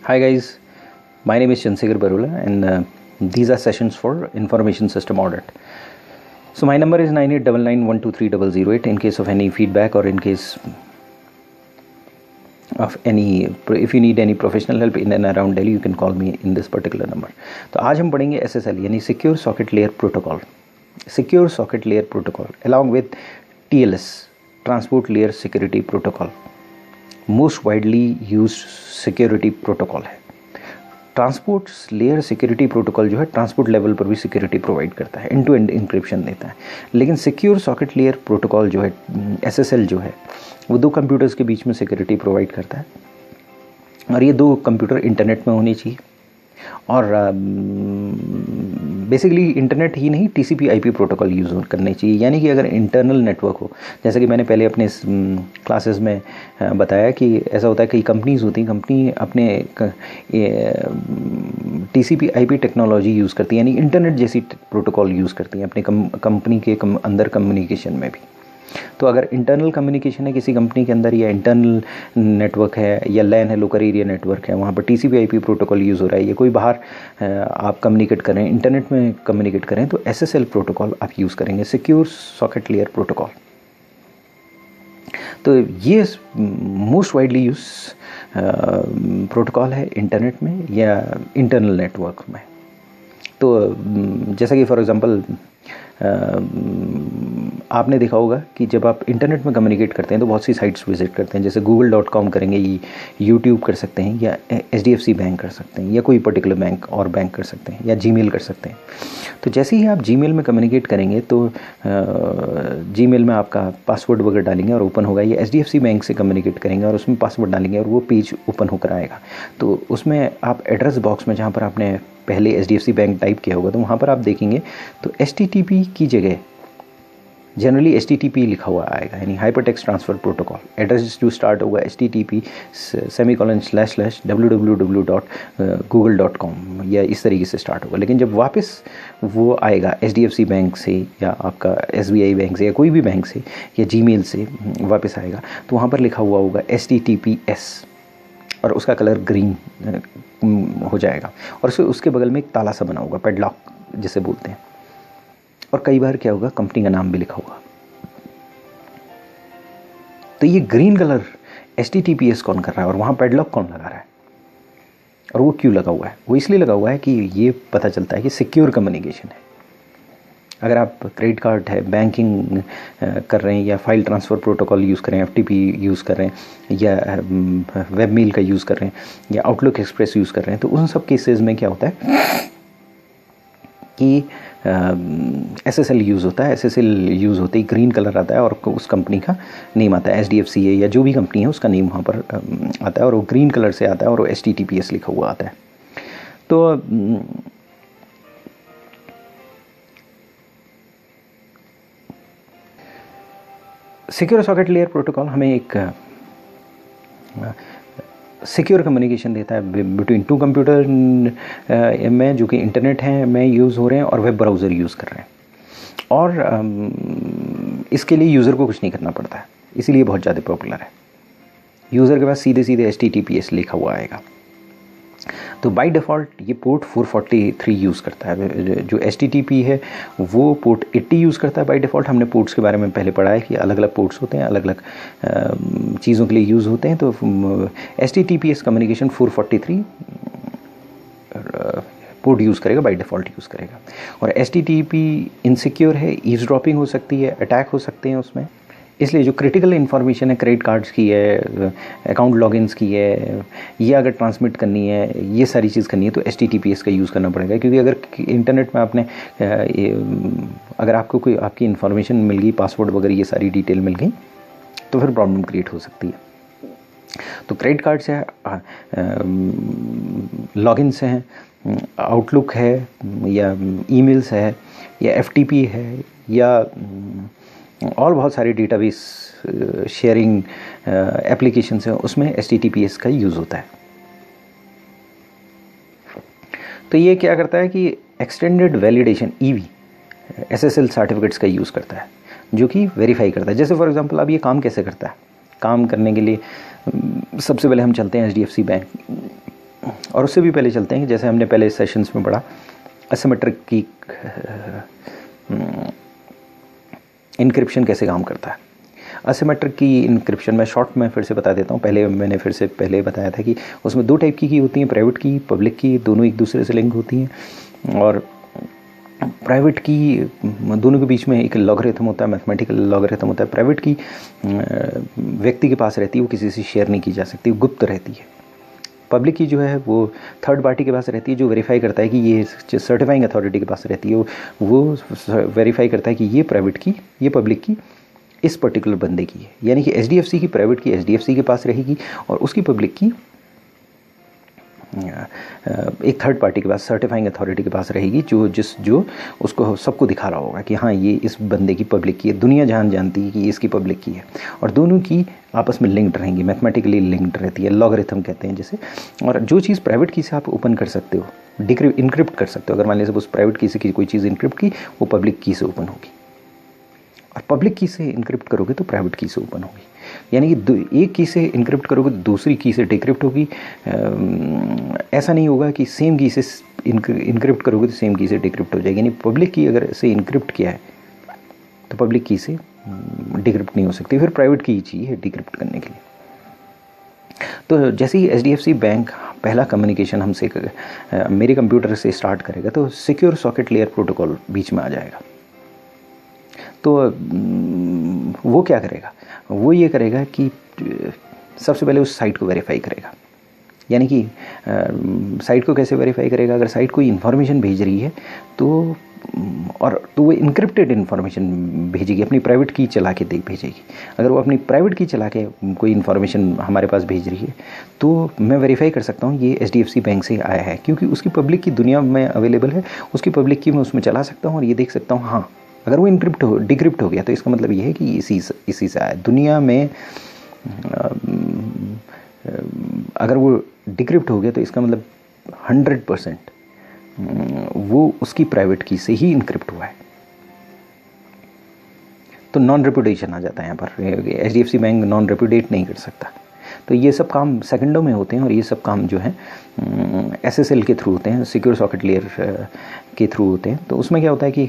Hi guys, my name is Chansegar Barula and these are sessions for information system audit. So my number is 9899123008 in case of any feedback or in case of any, if you need any professional help in and around Delhi, you can call me in this particular number. तो आज हम पढ़ेंगे SSL यानी Secure Socket Layer Protocol. Secure Socket Layer Protocol along with TLS, Transport Layer Security Protocol. Most widely use security protocol है. Transport layer security protocol जो है transport level पर भी सिक्योरिटी प्रोवाइड करता है, एंड टू एंड इंक्रिप्शन देता है. लेकिन सिक्योर सॉकेट लेयर प्रोटोकॉल जो है SSL जो है वो दो कंप्यूटर्स के बीच में सिक्योरिटी प्रोवाइड करता है और ये दो कंप्यूटर इंटरनेट में होने चाहिए और बेसिकली इंटरनेट ही नहीं TCP/IP प्रोटोकॉल यूज़ करने चाहिए. यानी कि अगर इंटरनल नेटवर्क हो, जैसे कि मैंने पहले अपने क्लासेस में बताया कि ऐसा होता है कई कंपनीज़ होती हैं, कंपनी अपने TCP/IP टेक्नोलॉजी यूज़ करती है यानी इंटरनेट जैसी प्रोटोकॉल यूज़ करती हैं अपने कंपनी के अंदर कम्युनिकेशन में भी. तो अगर इंटरनल कम्युनिकेशन है किसी कंपनी के अंदर या इंटरनल नेटवर्क है या लैन है, लोकल एरिया नेटवर्क है, वहाँ पर TCP/IP प्रोटोकॉल यूज़ हो रहा है या कोई बाहर आप कम्युनिकेट करें, इंटरनेट में कम्युनिकेट करें, तो SSL प्रोटोकॉल आप यूज़ करेंगे, सिक्योर सॉकेट लेयर प्रोटोकॉल. तो ये मोस्ट वाइडली यूज प्रोटोकॉल है इंटरनेट में या इंटरनल नेटवर्क में. तो जैसा कि फॉर एग्ज़ाम्पल आपने देखा होगा कि जब आप इंटरनेट में कम्युनिकेट करते हैं तो बहुत सी साइट्स विजिट करते हैं, जैसे google.com करेंगे, यूट्यूब कर सकते हैं या HDFC बैंक कर सकते हैं या कोई पर्टिकुलर बैंक और बैंक कर सकते हैं या जीमेल कर सकते हैं. तो जैसे ही आप जीमेल में कम्युनिकेट करेंगे तो जीमेल में आपका पासवर्ड वगैरह डालेंगे और ओपन होगा, या HDFC बैंक से कम्युनिकेट करेंगे और उसमें पासवर्ड डालेंगे और वो पेज ओपन होकर आएगा. तो उसमें आप एड्रेस बॉक्स में जहाँ पर आपने पहले HDFC बैंक टाइप किया होगा तो वहाँ पर आप देखेंगे तो HTTP की जगह जनरली HTTP लिखा हुआ आएगा, यानी हाइपरटेक्स्ट ट्रांसफ़र प्रोटोकॉल. एड्रेस जो स्टार्ट होगा http://www.google.com या इस तरीके से स्टार्ट होगा. लेकिन जब वापस वो आएगा HDFC बैंक से या आपका SBI बैंक से या कोई भी बैंक से या जीमेल से वापस आएगा तो वहाँ पर लिखा हुआ होगा HTTPS और उसका कलर ग्रीन हो जाएगा और उसके बगल में एक ताला सा बना होगा, पेडलॉक जिसे बोलते हैं, और कई बार क्या होगा कंपनी का नाम भी लिखा होगा. तो ये ग्रीन कलर HTTPS कौन कर रहा है और वहाँ पेडलॉक कौन लगा रहा है और वो क्यों लगा हुआ है? वो इसलिए लगा हुआ है कि ये पता चलता है कि सिक्योर कम्युनिकेशन है. अगर आप क्रेडिट कार्ड है, बैंकिंग कर रहे हैं या फाइल ट्रांसफ़र प्रोटोकॉल यूज़ कर रहे हैं, FTP यूज़ कर रहे हैं या वेब मेल का यूज़ कर रहे हैं या आउटलुक एक्सप्रेस यूज़ कर रहे हैं, तो उन सब केसेस में क्या होता है कि SSL यूज़ होता है. SSL यूज़ होते ही ग्रीन कलर आता है और उस कंपनी का नेम आता है, HDFC है या जो भी कंपनी है उसका नेम वहाँ पर आता है और वो ग्रीन कलर से आता है और वो HTTPS लिखा हुआ आता है. तो सिक्योर सॉकेट लेयर प्रोटोकॉल हमें एक सिक्योर कम्युनिकेशन देता है बिटवीन टू कंप्यूटर में जो कि इंटरनेट है में यूज़ हो रहे हैं और वेब ब्राउज़र यूज़ कर रहे हैं. और इसके लिए यूज़र को कुछ नहीं करना पड़ता है, इसीलिए बहुत ज़्यादा पॉपुलर है. यूज़र के पास सीधे सीधे HTTPS लिखा हुआ आएगा. तो बाय डिफ़ॉल्ट ये पोर्ट 443 यूज़ करता है. जो HTTP है वो पोर्ट 80 यूज़ करता है बाय डिफ़ॉल्ट. हमने पोर्ट्स के बारे में पहले पढ़ा है कि अलग अलग पोर्ट्स होते हैं, अलग अलग चीज़ों के लिए यूज़ होते हैं. तो HTTPS कम्युनिकेशन 443 पोर्ट यूज़ करेगा, बाय डिफ़ॉल्ट यूज़ करेगा. और HTTP इनसिक्योर है, ईव्सड्रॉपिंग हो सकती है, अटैक हो सकते हैं उसमें. इसलिए जो क्रिटिकल इन्फॉर्मेशन है, क्रेडिट कार्ड्स की है, अकाउंट लॉगिन्स की है, ये अगर ट्रांसमिट करनी है, ये सारी चीज़ करनी है तो HTTPS का यूज़ करना पड़ेगा. क्योंकि अगर इंटरनेट में आपने अगर आपको कोई आपकी इन्फॉर्मेशन मिल गई, पासवर्ड वगैरह ये सारी डिटेल मिल गई तो फिर प्रॉब्लम क्रिएट हो सकती है. तो क्रेडिट कार्ड से लॉगिन से हैं, आउटलुक है या ईमेल्स है या FTP है या और बहुत सारे डेटाबेस शेयरिंग एप्लीकेशंस हैं, उसमें HTTPS का यूज़ होता है. तो ये क्या करता है कि extended validation EV SSL certificates का यूज़ करता है जो कि वेरीफाई करता है. जैसे फॉर एग्जांपल अब ये काम कैसे करता है, काम करने के लिए सबसे पहले हम चलते हैं HDFC बैंक और उससे भी पहले चलते हैं कि जैसे हमने पहले सेशंस में पढ़ा एसिमेट्रिक की इनक्रिप्शन कैसे काम करता है। एसिमेट्रिक की इनक्रिप्शन में शॉर्ट में फिर से बता देता हूँ। मैंने फिर से पहले बताया था कि उसमें दो टाइप की होती हैं, प्राइवेट की, पब्लिक की, दोनों एक दूसरे से लिंक होती हैं। और प्राइवेट की दोनों के बीच में एक लॉगरिथम होता है, मैथमेटिकल लॉगरिथम होता है। प्राइवेट की व्यक्ति के पास रहती है, वो किसी से शेयर नहीं की जा सकती, वो गुप्त रहती है। पब्लिक की जो है वो थर्ड पार्टी के पास रहती है, जो वेरीफाई करता है कि ये सर्टिफाइंग अथॉरिटी के पास रहती है, वो वेरीफाई करता है कि ये प्राइवेट की, ये पब्लिक की इस पर्टिकुलर बंदे की है। यानी कि एचडीएफसी की प्राइवेट की एचडीएफसी के पास रहेगी और उसकी पब्लिक की एक थर्ड पार्टी के पास, सर्टिफाइंग अथॉरिटी के पास रहेगी, जो उसको सबको दिखा रहा होगा कि हाँ ये इस बंदे की पब्लिक की है, दुनिया जहान जानती है कि ये इसकी पब्लिक की है। और दोनों की आपस में लिंक्ड रहेंगी, मैथमेटिकली लिंक्ड रहती है, लॉगरिथम कहते हैं जिसे। और जो चीज़ प्राइवेट की से आप ओपन कर सकते हो, इनक्रिप्ट कर सकते हो, अगर मान लीजिए उस प्राइवेट की से कोई चीज़ इनक्रिप्ट की, वो पब्लिक की से ओपन होगी। और पब्लिक की से इनक्रिप्ट करोगे तो प्राइवेट की से ओपन होगी। यानी कि एक की से इनक्रिप्ट करोगे तो दूसरी की से डिक्रिप्ट होगी। ऐसा नहीं होगा कि सेम की से इनक्रिप्ट करोगे तो सेम की से डिक्रिप्ट हो जाएगी। यानी पब्लिक की अगर से इनक्रिप्ट किया है तो पब्लिक की से डिक्रिप्ट नहीं हो सकती, फिर प्राइवेट की ही चाहिए डिक्रिप्ट करने के लिए। तो जैसे ही एचडीएफसी बैंक पहला कम्युनिकेशन हमसे मेरे कंप्यूटर से स्टार्ट करेगा तो सिक्योर सॉकेट लेयर प्रोटोकॉल बीच में आ जाएगा। तो वो क्या करेगा, वो ये करेगा कि सबसे पहले उस साइट को वेरीफाई करेगा। यानी कि साइट को कैसे वेरीफाई करेगा, अगर साइट कोई इन्फॉर्मेशन भेज रही है तो वो इनक्रिप्टेड इन्फॉर्मेशन भेजेगी, अपनी प्राइवेट की चला के भेजेगी। अगर वो अपनी प्राइवेट की चला के कोई इन्फॉर्मेशन हमारे पास भेज रही है तो मैं वेरीफाई कर सकता हूँ ये एचडीएफसी बैंक से आया है, क्योंकि उसकी पब्लिक की दुनिया में अवेलेबल है, उसकी पब्लिक की मैं उसमें चला सकता हूँ और ये देख सकता हूँ हाँ अगर वो डिक्रिप्ट हो गया तो इसका मतलब ये है कि इसी से आया। दुनिया में अगर वो डिक्रिप्ट हो गया तो इसका मतलब 100% वो उसकी प्राइवेट की से ही इनक्रिप्ट हुआ है। तो नॉन रेपुटेशन आ जाता है यहाँ पर। एचडीएफसी बैंक नॉन रेपुटेट नहीं कर सकता। तो ये सब काम सेकंडों में होते हैं और ये सब काम जो है एसएसएल के थ्रू होते हैं, सिक्योर सॉकेट लेयर के थ्रू होते हैं। तो उसमें क्या होता है कि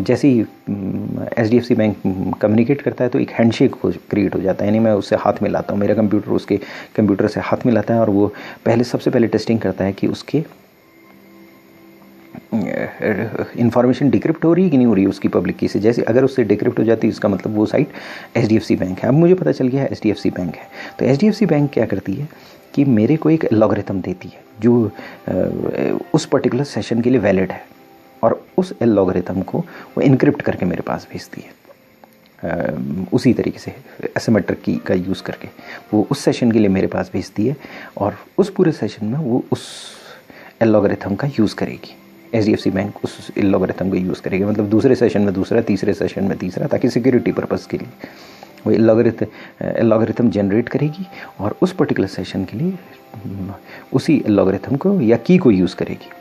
जैसे ही एचडीएफसी बैंक कम्युनिकेट करता है तो एक हैंडशेक क्रिएट हो जाता है। यानी मैं उससे हाथ मिलाता हूँ, मेरा कंप्यूटर उसके कंप्यूटर से हाथ मिलाता है और वो सबसे पहले टेस्टिंग करता है कि उसके इन्फॉर्मेशन डिक्रिप्ट हो रही है कि नहीं हो रही है उसकी पब्लिक की से। जैसे अगर उससे डिक्रिप्ट हो जाती है इसका मतलब वो साइट एचडीएफसी बैंक है। अब मुझे पता चल गया है एचडीएफसी बैंक है। तो एचडीएफसी बैंक क्या करती है कि मेरे को एक लॉगरिथम देती है जो उस पर्टिकुलर सेशन के लिए वैलिड है, और उस लॉगरिथम को वो इनक्रिप्ट करके मेरे पास भेजती है। उसी तरीके से एसिमेट्रिक की का यूज़ करके वो उस सेशन के लिए मेरे पास भेजती है और उस पूरे सेशन में वो उस लॉगरिथम का यूज़ करेगी। एचडीएफसी बैंक उस लॉगरिथम को यूज़ करेगी, मतलब दूसरे सेशन में दूसरा, तीसरे सेशन में तीसरा, ताकि सिक्योरिटी पर्पज़ के लिए वो लॉगरिथम जनरेट करेगी और उस पर्टिकुलर सेशन के लिए उसी लॉगरिथम को या की को यूज़ करेगी।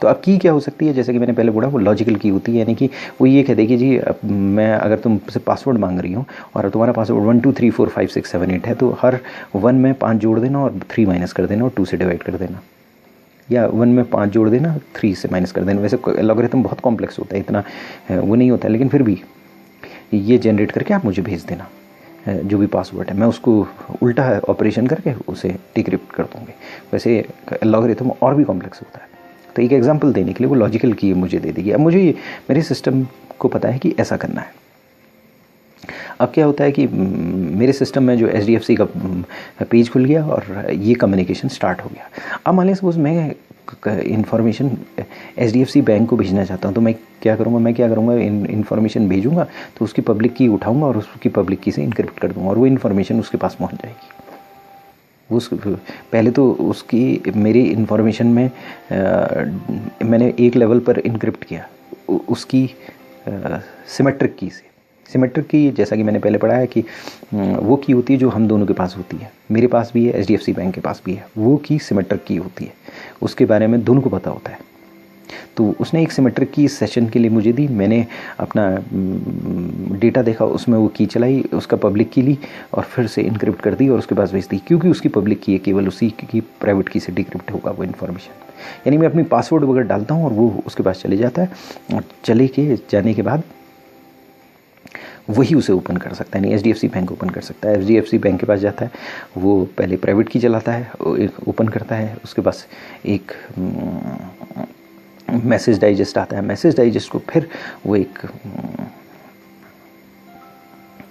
तो अब की क्या हो सकती है, जैसे कि मैंने पहले बोला वो लॉजिकल की होती है। यानी कि वो ये कह देगी जी मैं अगर तुमसे पासवर्ड मांग रही हूँ और तुम्हारा पासवर्ड 1 2 3 4 5 6 7 8 है तो हर 1 में 5 जोड़ देना और 3 माइनस कर देना और 2 से डिवाइड कर देना, या 1 में 5 जोड़ देना 3 से माइनस कर देना। वैसे लॉगरिथम बहुत कॉम्प्लेक्स होता है, इतना वो नहीं होता है, लेकिन फिर भी ये जनरेट करके आप मुझे भेज देना जो भी पासवर्ड है, मैं उसको उल्टा ऑपरेशन करके उसे डिक्रिप्ट कर दूँगी। वैसे लॉगरिथम और भी कॉम्प्लेक्स होता है। तो एक एग्जांपल देने के लिए वो लॉजिकल की मुझे दे देगी। अब मुझे मेरे सिस्टम को पता है कि ऐसा करना है। अब क्या होता है कि मेरे सिस्टम में जो एचडीएफसी का पेज खुल गया और ये कम्युनिकेशन स्टार्ट हो गया। अब मान लीजिए सपोज मैं इन्फॉर्मेशन एचडीएफसी बैंक को भेजना चाहता हूँ, तो मैं क्या करूँगा इन्फॉर्मेशन भेजूँगा तो उसकी पब्लिक की उठाऊँगा और उसकी पब्लिक की से इनक्रिप्ट कर दूँगा और वो इन्फॉर्मेशन उसके पास पहुँच जाएगी। पहले तो उसकी मेरी इन्फॉर्मेशन में मैंने एक लेवल पर इनक्रिप्ट किया उसकी सिमेट्रिक की से। सिमेट्रिक की जैसा कि मैंने पहले पढ़ा है कि वो की होती है जो हम दोनों के पास होती है, मेरे पास भी है, एचडीएफसी बैंक के पास भी है। वो की सिमेट्रिक की होती है, उसके बारे में दोनों को पता होता है। तो उसने एक सिमेट्रिक की इस सेशन के लिए मुझे दी, मैंने अपना डेटा देखा, उसमें वो की चलाई, उसका पब्लिक की ली और फिर से इनक्रिप्ट कर दी और उसके पास भेज दी, क्योंकि उसकी पब्लिक की है, केवल उसी की प्राइवेट की से डिक्रिप्ट होगा वो इन्फॉर्मेशन। यानी मैं अपनी पासवर्ड वगैरह डालता हूँ और वो उसके पास चले जाता है, और चले के जाने के बाद वही उसे ओपन कर सकता है, नहीं HDFC बैंक ओपन कर सकता है। HDFC बैंक के पास जाता है, वो पहले प्राइवेट की चलाता है, एक ओपन करता है, उसके पास एक मैसेज डाइजेस्ट आता है, मैसेज डाइजेस्ट को फिर वो एक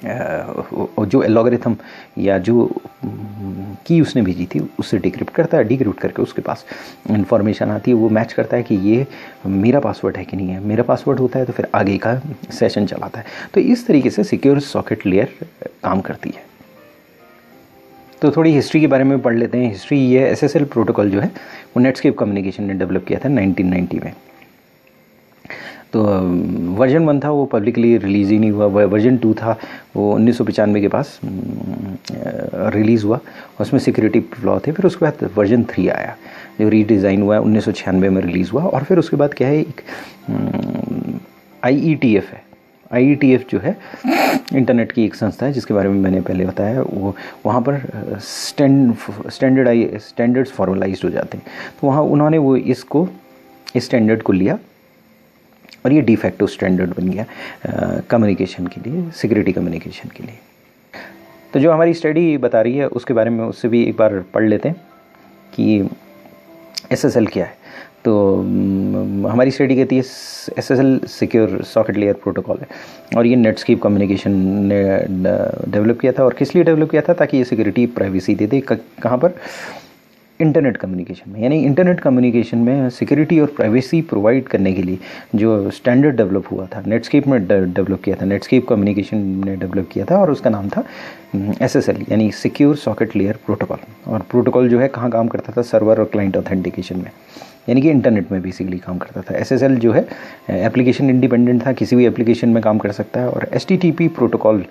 जो एलॉगरिथम या जो की उसने भेजी थी उससे डिक्रिप्ट करता है, डिक्रिप्ट करके उसके पास इन्फॉर्मेशन आती है, वो मैच करता है कि ये मेरा पासवर्ड है कि नहीं है। मेरा पासवर्ड होता है तो फिर आगे का सेशन चलाता है। तो इस तरीके से सिक्योर सॉकेट लेयर काम करती है। तो थोड़ी हिस्ट्री के बारे में पढ़ लेते हैं। हिस्ट्री ये SSL प्रोटोकॉल जो है वो नेटस्केप कम्युनिकेशन ने डेवलप किया था 1990 में। तो वर्जन 1 था, वो पब्लिकली रिलीज़ ही नहीं हुआ। वर्जन 2 था, वो 1995 के पास रिलीज़ हुआ, उसमें सिक्योरिटी फ्लॉ थे। फिर उसके बाद वर्जन 3 आया जो रीडिज़ाइन हुआ, 1996 में रिलीज़ हुआ। और फिर उसके बाद क्या है, एक IETF है। IETF जो है इंटरनेट की एक संस्था है जिसके बारे में मैंने पहले बताया। वो वहाँ पर स्टैंडर्ड्स फॉर्मलाइज्ड हो जाते हैं। तो वहाँ उन्होंने वो इस स्टैंडर्ड को लिया और ये डिफैक्टो स्टैंडर्ड बन गया कम्युनिकेशन के लिए, सिक्योरिटी कम्युनिकेशन के लिए। तो जो हमारी स्टडी बता रही है उसके बारे में उससे भी एक बार पढ़ लेते हैं कि SSL क्या है। तो हमारी स्टडी कहती है SSL secure socket layer protocol है, और ये नेटस्केप कम्युनिकेशन ने डेवलप किया था। और किस लिए डेवलप किया था, ताकि ये सिक्योरिटी प्राइवेसी दे दे। कहाँ पर, इंटरनेट कम्युनिकेशन में। यानी इंटरनेट कम्युनिकेशन में सिक्योरिटी और प्राइवेसी प्रोवाइड करने के लिए जो स्टैंडर्ड डेवलप हुआ था, नेटस्केप में डेवलप किया था, नेटस्केप कम्युनिकेशन ने डेवलप किया था, और उसका नाम था SSL यानी सिक्योर सॉकेट लेयर प्रोटोकॉल। और प्रोटोकॉल जो है कहाँ काम करता था, सर्वर और क्लाइंट ऑथेंटिकेशन में, यानी कि इंटरनेट में बेसिकली काम करता था। SSL जो है एप्लीकेशन इंडिपेंडेंट था, किसी भी एप्लीकेशन में काम कर सकता है। और HTTP प्रोटोकॉल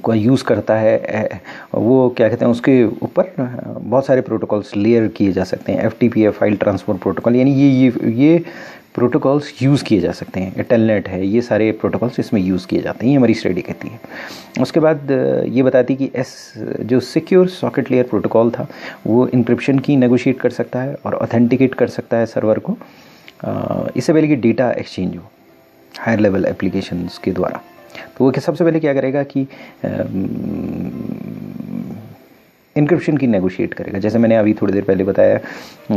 को यूज़ करता है। वो क्या कहते हैं, उसके ऊपर बहुत सारे प्रोटोकॉल्स लेयर किए जा सकते हैं। FTP है, फाइल ट्रांसफर प्रोटोकॉल, यानी ये प्रोटोकॉल्स यूज़ किए जा सकते हैं। टेलनेट है, ये सारे प्रोटोकॉल्स इसमें यूज़ किए जाते हैं। ये हमारी स्टडी कहती है। उसके बाद ये बताती कि जो सिक्योर सॉकेट लेयर प्रोटोकॉल था वो इंक्रिप्शन की नेगोशिएट कर सकता है और ऑथेंटिकेट कर सकता है सर्वर को, इससे पहले कि डेटा एक्सचेंज हो हायर लेवल एप्लीकेशंस के द्वारा। तो वो सबसे पहले क्या करेगा कि इंक्रिप्शन की नेगोशिएट करेगा। जैसे मैंने अभी थोड़ी देर पहले बताया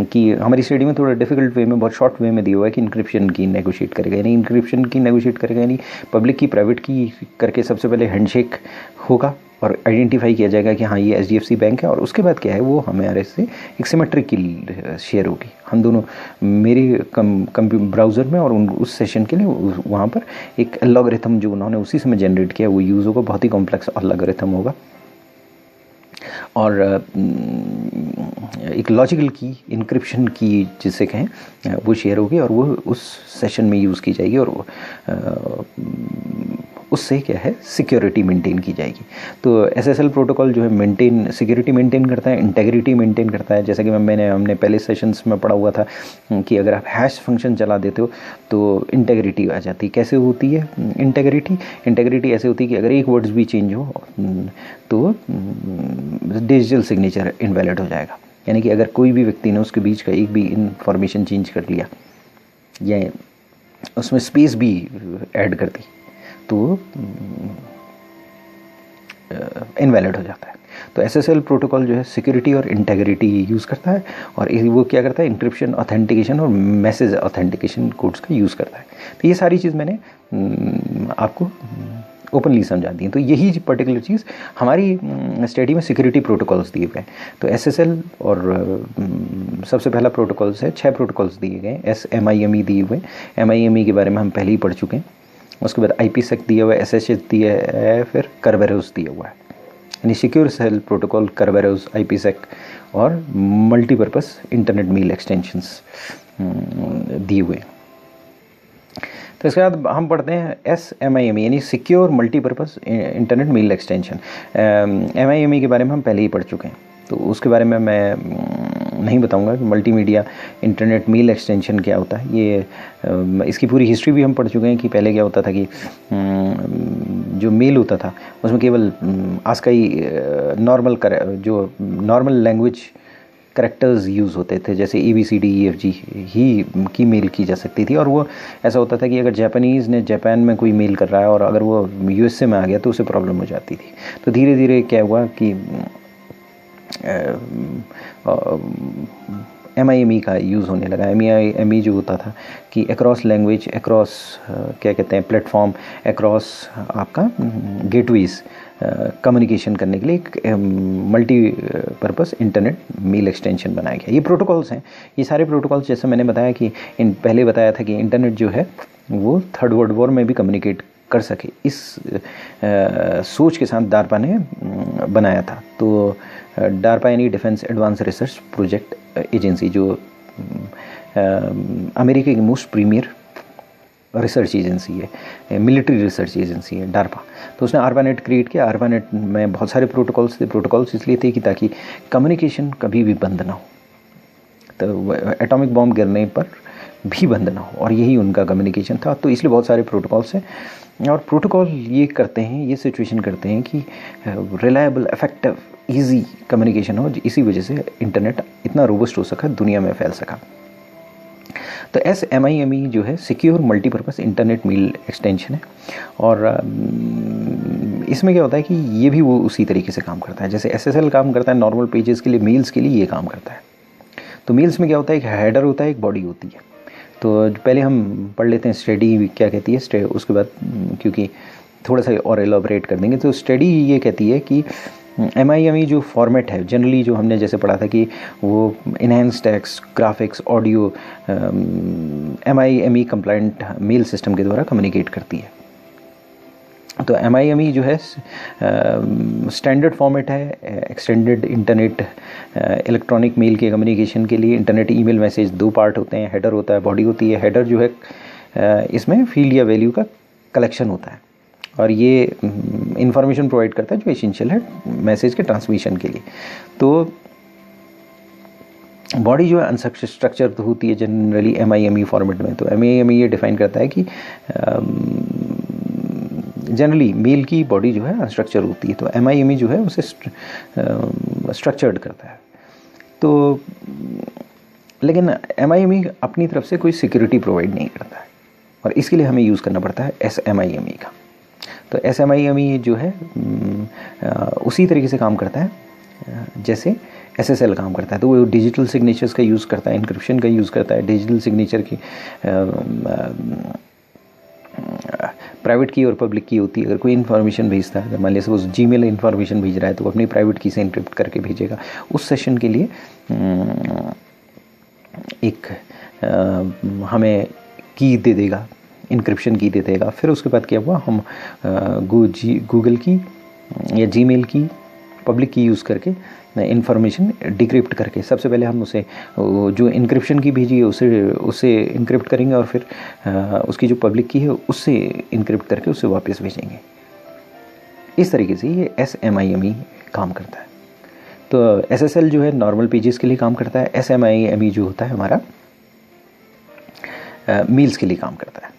कि हमारी स्टडी में थोड़ा डिफिकल्ट वे में, बहुत शॉर्ट वे में दिया हुआ है कि इंक्रिप्शन की नेगोशिएट करेगा। यानी इंक्रिप्शन की नेगोशिएट करेगा यानी पब्लिक की प्राइवेट की करके सबसे पहले हैंडशेक होगा और आइडेंटिफाई किया जाएगा कि हाँ ये HDFC बैंक है। और उसके बाद क्या है, वो हमारे से एक सिमेट्रिक की शेयर होगी। हम दोनों मेरे ब्राउज़र में और उस सेशन के लिए वहाँ पर एक एलॉगरिथम जो उन्होंने उसी समय जनरेट किया वो यूज़ होगा। बहुत ही कॉम्प्लेक्स एलॉगरिथम होगा और एक लॉजिकल की, इंक्रिप्शन की जिसे कहें, वो शेयर होगी और वो उस सेशन में यूज़ की जाएगी और उससे क्या है, सिक्योरिटी मेंटेन की जाएगी। तो SSL प्रोटोकॉल जो है सिक्योरिटी मेंटेन करता है, इंटेग्रिटी मेंटेन करता है। जैसे कि हमने पहले सेशंस में पढ़ा हुआ था कि अगर आप हैश फंक्शन चला देते हो तो इंटेग्रिटी आ जाती है। कैसे होती है इंटेग्रिटी ऐसे होती है कि अगर एक वर्ड्स भी चेंज हो तो डिजिटल सिग्नेचर इनवैलिड हो जाएगा। यानी कि अगर कोई भी व्यक्ति ने उसके बीच का एक भी इंफॉर्मेशन चेंज कर लिया या उसमें स्पेस भी ऐड कर दी तो इनवैलिड हो जाता है। तो SSL प्रोटोकॉल जो है सिक्योरिटी और इंटेग्रिटी यूज़ करता है और वो क्या करता है, इंक्रिप्शन, ऑथेंटिकेशन और मैसेज ऑथेंटिकेशन कोड्स का यूज़ करता है। तो ये सारी चीज़ मैंने आपको ओपनली समझा दी। तो यही पर्टिकुलर चीज़ हमारी स्टडी में सिक्योरिटी प्रोटोकॉल्स दिए गए। तो SSL और सबसे पहला प्रोटोकॉल्स है, 6 प्रोटोकॉल्स दिए गए। SMIME दिए हुए, MIME के बारे में हम पहले ही पढ़ चुके हैं। उसके बाद IPsec दिया हुआ है, SSH दिया है, फिर Kerberos दिया हुआ है। यानी secure cell protocol, Kerberos, IPsec और मल्टीपर्पज़ इंटरनेट मेल एक्सटेंशंस दिए हुए। तो इसके बाद हम पढ़ते हैं SMIME यानी secure multipurpose internet mail extension. MIME के बारे में हम पहले ही पढ़ चुके हैं तो उसके बारे में मैं नहीं बताऊंगा कि मल्टीमीडिया इंटरनेट मेल एक्सटेंशन क्या होता है, ये इसकी पूरी हिस्ट्री भी हम पढ़ चुके हैं कि पहले क्या होता था कि जो मेल होता था उसमें केवल आस्काई जो नॉर्मल लैंग्वेज करेक्टर्स यूज़ होते थे, जैसे ABCDEFG ही की मेल की जा सकती थी। और वो ऐसा होता था कि अगर जापानीज़ ने जापान में कोई मेल कर रहा है और अगर वो USA में आ गया तो उसे प्रॉब्लम हो जाती थी। तो धीरे धीरे क्या हुआ कि MIME का यूज़ होने लगा। MIME जो होता था कि अक्रॉस लैंग्वेज, अक्रॉस क्या कहते हैं प्लेटफॉर्म, अक्रॉस आपका गेटवेज कम्युनिकेशन करने के लिए एक मल्टीपर्पज़ इंटरनेट मेल एक्सटेंशन बनाया गया। ये प्रोटोकॉल्स हैं, ये सारे प्रोटोकॉल्स, जैसे मैंने बताया कि पहले बताया था कि इंटरनेट जो है वो थर्ड वर्ल्ड वॉर में भी कम्युनिकेट कर सके, इस सोच के साथ डार्पा ने बनाया था। तो डार्पा यानी defence advance research project agency, जो अमेरिका की मोस्ट प्रीमियर रिसर्च एजेंसी है, मिलिट्री रिसर्च एजेंसी है डार्पा। तो उसने ARPANET क्रिएट किया। ARPANET में बहुत सारे प्रोटोकॉल्स थे। प्रोटोकॉल्स इसलिए थे कि ताकि कम्युनिकेशन कभी भी बंद ना हो, तो एटॉमिक बॉम्ब गिरने पर भी बंद ना हो, और यही उनका कम्युनिकेशन था। तो इसलिए बहुत सारे प्रोटोकॉल्स हैं, और प्रोटोकॉल ये करते हैं, ये सिचुएशन करते हैं कि रिलायबल, इफेक्टिव, ईजी कम्युनिकेशन हो। इसी वजह से इंटरनेट इतना रोबस्ट हो सका, दुनिया में फैल सका। तो SMIME जो है secure multipurpose internet mail extension है, और इसमें क्या होता है कि ये भी वो उसी तरीके से काम करता है जैसे SSL काम करता है नॉर्मल पेजेस के लिए, मेल्स के लिए ये काम करता है। तो मेल्स में क्या होता है, एक हेडर होता है, एक बॉडी होती है। तो पहले हम पढ़ लेते हैं स्टडी क्या कहती है, उसके बाद क्योंकि थोड़ा सा और एलाबोरेट कर देंगे। तो स्टडी ये कहती है कि MIME जो फॉर्मेट है जनरली, जो हमने जैसे पढ़ा था कि वो enhance text, graphics, audio MIME compliant mail system के द्वारा कम्युनिकेट करती है। तो MIME जो है स्टैंडर्ड फॉर्मेट है एक्सटेंडेड इंटरनेट इलेक्ट्रॉनिक मेल के कम्युनिकेशन के लिए। इंटरनेट ईमेल मैसेज 2 पार्ट होते हैं, हेडर होता है, बॉडी होती है। हेडर जो है इसमें फील्ड या वैल्यू का कलेक्शन होता है, और ये इंफॉर्मेशन प्रोवाइड करता है जो एसेंशियल है मैसेज के ट्रांसमिशन के लिए। तो बॉडी जो है अनस्ट्रक्चर्ड होती है जनरली MIME फॉर्मेट में। तो MIME ये डिफाइन करता है कि जनरली मेल की बॉडी जो है अनस्ट्रक्चर होती है, तो MIME जो है उसे स्ट्रक्चर्ड करता है। तो लेकिन MIME अपनी तरफ से कोई सिक्योरिटी प्रोवाइड नहीं करता है, और इसके लिए हमें यूज़ करना पड़ता है SMIME का। तो SMIME जो है उसी तरीके से काम करता है जैसे SSL काम करता है। तो वो डिजिटल सिग्नेचर्स का यूज़ करता है, इंक्रिप्शन का यूज़ करता है, डिजिटल सिग्नेचर की प्राइवेट की और पब्लिक की होती है। अगर कोई इन्फॉर्मेशन भेजता है, अगर मान लीजिए सपोज जीमेल इन्फॉर्मेशन भेज रहा है, तो वो अपनी प्राइवेट की से इंक्रिप्ट करके भेजेगा। उस सेशन के लिए एक हमें की दे देगा, इंक्रिप्शन की दे देगा। फिर उसके बाद क्या हुआ, हम गूगल की या जीमेल की पब्लिक की यूज़ करके इन्फॉर्मेशन डिक्रिप्ट करके, सबसे पहले हम उसे जो इंक्रिप्शन की भेजी है उसे इंक्रिप्ट करेंगे, और फिर उसकी जो पब्लिक की है उससे इंक्रिप्ट करके उसे वापस भेजेंगे। इस तरीके से ये SMIME काम करता है। तो SSL जो है नॉर्मल पेजेस के लिए काम करता है, SMIME जो होता है हमारा मेल्स के लिए काम करता है।